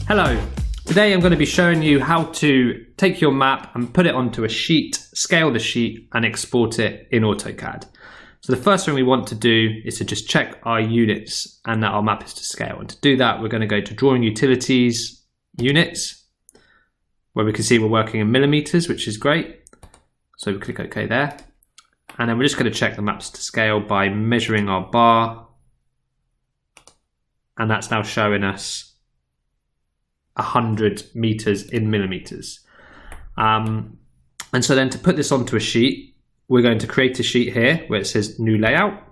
Hello, today I'm going to be showing you how to take your map and put it onto a sheet, scale the sheet and export it in AutoCAD. So the first thing we want to do is to just check our units and that our map is to scale. And to do that, we're going to go to Drawing Utilities, Units, where we can see we're working in millimeters, which is great. So we click OK there. And then we're just going to check the maps to scale by measuring our bar. And that's now showing us 100 meters in millimeters. And so then to put this onto a sheet, we're going to create a sheet here where it says new layout,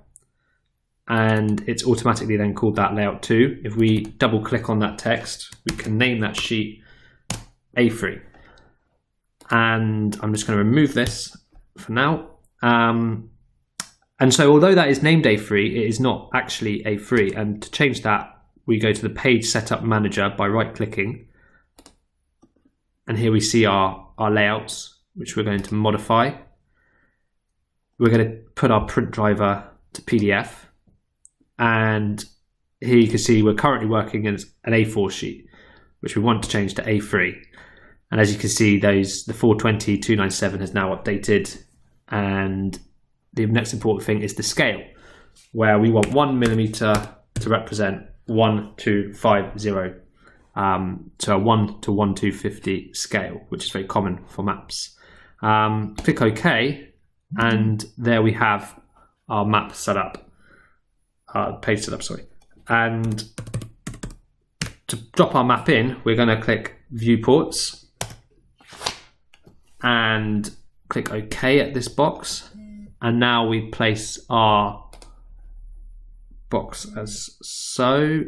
and it's automatically then called that layout 2. If we double click on that text, we can name that sheet A3. And I'm just going to remove this for now. And so although that is named A3, it is not actually A3. And to change that, we go to the Page Setup Manager by right-clicking. And here we see our layouts, which we're going to modify. We're going to put our print driver to PDF. And here you can see we're currently working as an A4 sheet, which we want to change to A3. And as you can see, the 420-297 has now updated. And the next important thing is the scale, where we want 1 millimeter to represent 1250, so a 1 to 1250 scale, which is very common for maps. Click OK, and there we have our map set up, page set up, sorry. And to drop our map in, we're going to click Viewports and click OK at this box. And now we place our box as so.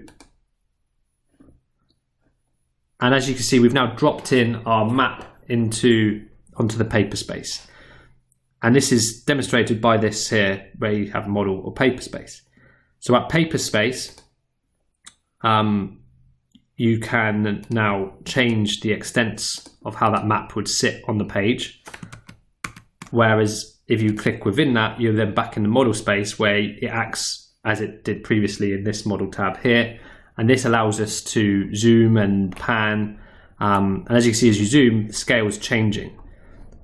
And as you can see, we've now dropped in our map onto the paper space. And this is demonstrated by this here, where you have model or paper space. So at paper space, you can now change the extents of how that map would sit on the page. Whereas if you click within that, you're then back in the model space where it acts as it did previously in this model tab here. And this allows us to zoom and pan. And as you can see, as you zoom, the scale is changing.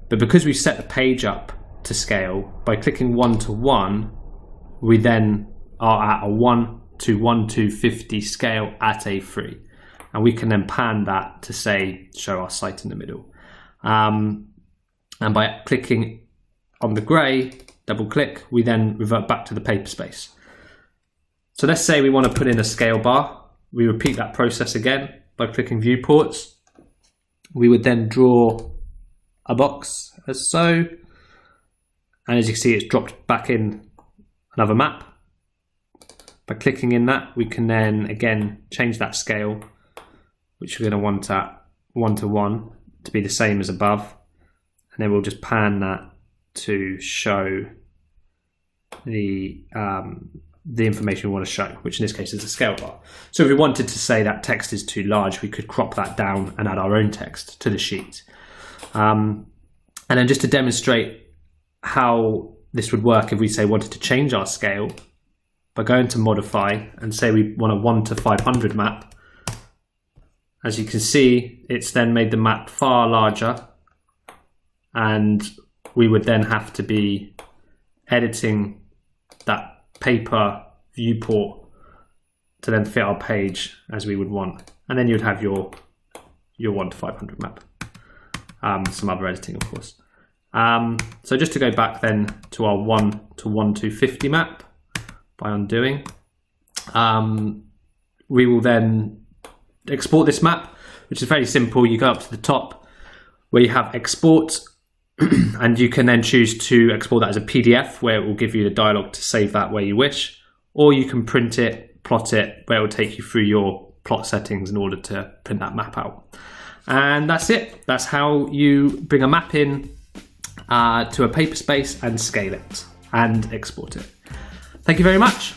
But because we've set the page up to scale, by clicking 1 to 1, we then are at a 1 to 1250 scale at A3. And we can then pan that to say, show our site in the middle. And by clicking on the gray, double click, we then revert back to the paper space. So let's say we want to put in a scale bar. We repeat that process again by clicking Viewports. We would then draw a box as so. And as you can see, it's dropped back in another map. By clicking in that, we can then again change that scale, which we're going to want at 1 to 1 to be the same as above. And then we'll just pan that to show the information we want to show, which in this case is a scale bar. So if we wanted to say that text is too large, we could crop that down and add our own text to the sheet. And then just to demonstrate how this would work if we say wanted to change our scale, by going to modify and say we want a 1 to 500 map, as you can see, it's then made the map far larger, and we would then have to be editing that paper viewport to then fit our page as we would want. And then you'd have your 1 to 500 map. Some other editing, of course. So just to go back then to our 1 to 1250 map by undoing, we will then export this map, which is very simple. You go up to the top where you have export, and you can then choose to export that as a PDF, where it will give you the dialog to save that where you wish, or you can print it, plot it, where it will take you through your plot settings in order to print that map out. And that's it. That's how you bring a map in to a paper space and scale it and export it. Thank you very much.